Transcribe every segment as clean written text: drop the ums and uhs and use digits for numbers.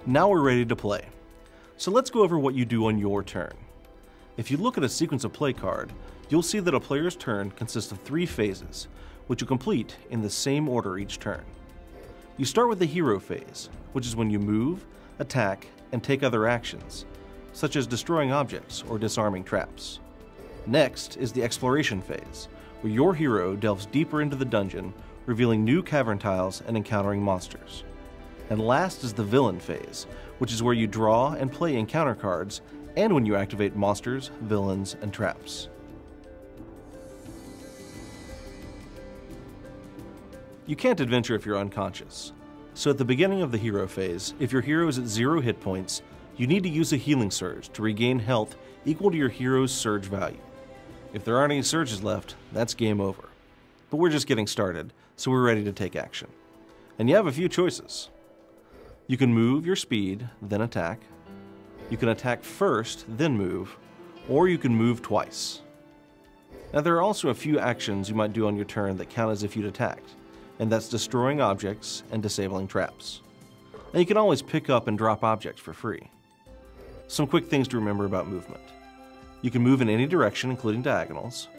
Now we're ready to play. So let's go over what you do on your turn. If you look at a sequence of play card, you'll see that a player's turn consists of 3 phases, which you complete in the same order each turn. You start with the hero phase, which is when you move, attack, and take other actions, such as destroying objects or disarming traps. Next is the exploration phase, where your hero delves deeper into the dungeon, revealing new cavern tiles and encountering monsters. And last is the villain phase, which is where you draw and play encounter cards, and when you activate monsters, villains, and traps. You can't adventure if you're unconscious. So at the beginning of the hero phase, if your hero is at 0 hit points, you need to use a healing surge to regain health equal to your hero's surge value. If there aren't any surges left, that's game over. But we're just getting started, so we're ready to take action. And you have a few choices. You can move your speed, then attack. You can attack first, then move, or you can move twice. Now there are also a few actions you might do on your turn that count as if you'd attacked, and that's destroying objects and disabling traps. And you can always pick up and drop objects for free. Some quick things to remember about movement. You can move in any direction, including diagonals.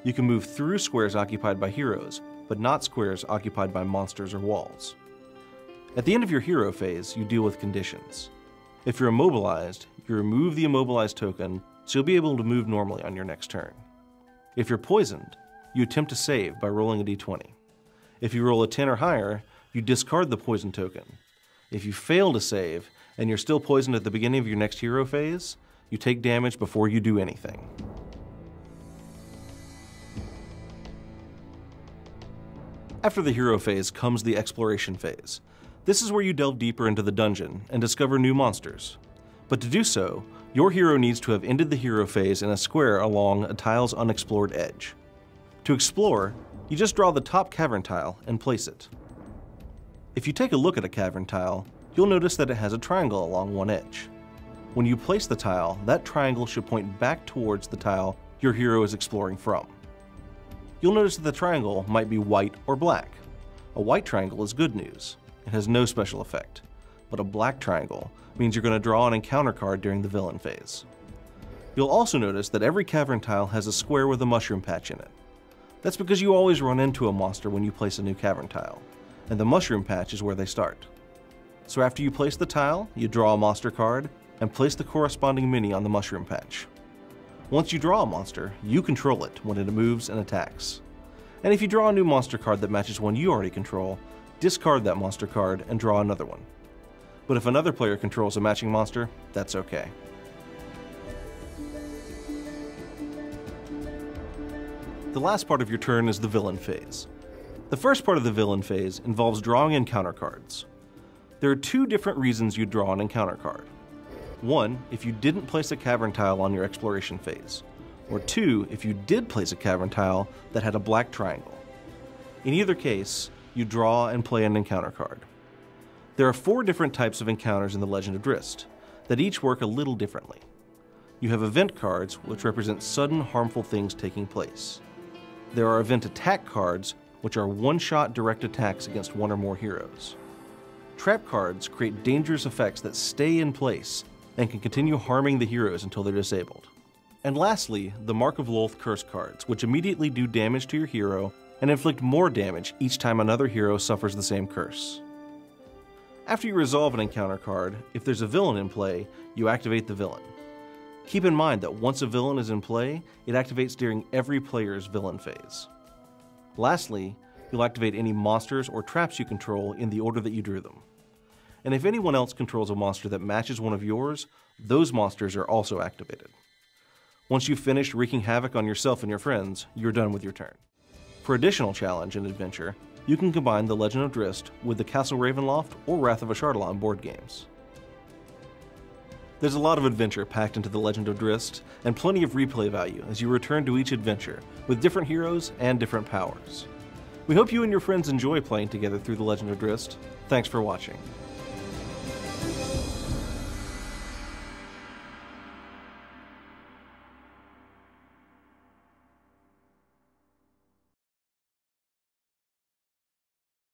You can move through squares occupied by heroes, but not squares occupied by monsters or walls. At the end of your hero phase, you deal with conditions. If you're immobilized, you remove the immobilized token, so you'll be able to move normally on your next turn. If you're poisoned, you attempt to save by rolling a d20. If you roll a 10 or higher, you discard the poison token. If you fail to save, and you're still poisoned at the beginning of your next hero phase, you take damage before you do anything. After the hero phase comes the exploration phase. This is where you delve deeper into the dungeon and discover new monsters. But to do so, your hero needs to have ended the hero phase in a square along a tile's unexplored edge. To explore, you just draw the top cavern tile and place it. If you take a look at a cavern tile, you'll notice that it has a triangle along one edge. When you place the tile, that triangle should point back towards the tile your hero is exploring from. You'll notice that the triangle might be white or black. A white triangle is good news. It has no special effect. But a black triangle means you're going to draw an encounter card during the villain phase. You'll also notice that every cavern tile has a square with a mushroom patch in it. That's because you always run into a monster when you place a new cavern tile, and the mushroom patch is where they start. So after you place the tile, you draw a monster card, and place the corresponding mini on the mushroom patch. Once you draw a monster, you control it when it moves and attacks. And if you draw a new monster card that matches one you already control, discard that monster card and draw another one. But if another player controls a matching monster, that's okay. The last part of your turn is the villain phase. The first part of the villain phase involves drawing encounter cards. There are 2 different reasons you draw an encounter card. 1, if you didn't place a cavern tile on your exploration phase, or 2, if you did place a cavern tile that had a black triangle. In either case, you draw and play an encounter card. There are 4 different types of encounters in the Legend of Drizzt, that each work a little differently. You have event cards, which represent sudden harmful things taking place. There are event attack cards, which are one-shot direct attacks against one or more heroes. Trap cards create dangerous effects that stay in place and can continue harming the heroes until they're disabled. And lastly, the Mark of Lolth curse cards, which immediately do damage to your hero and inflict more damage each time another hero suffers the same curse. After you resolve an encounter card, if there's a villain in play, you activate the villain. Keep in mind that once a villain is in play, it activates during every player's villain phase. Lastly, you'll activate any monsters or traps you control in the order that you drew them. And if anyone else controls a monster that matches one of yours, those monsters are also activated. Once you've finished wreaking havoc on yourself and your friends, you're done with your turn. For additional challenge and adventure, you can combine The Legend of Drizzt with the Castle Ravenloft or Wrath of Ashardalon board games. There's a lot of adventure packed into The Legend of Drizzt, and plenty of replay value as you return to each adventure, with different heroes and different powers. We hope you and your friends enjoy playing together through The Legend of Drizzt. Thanks for watching.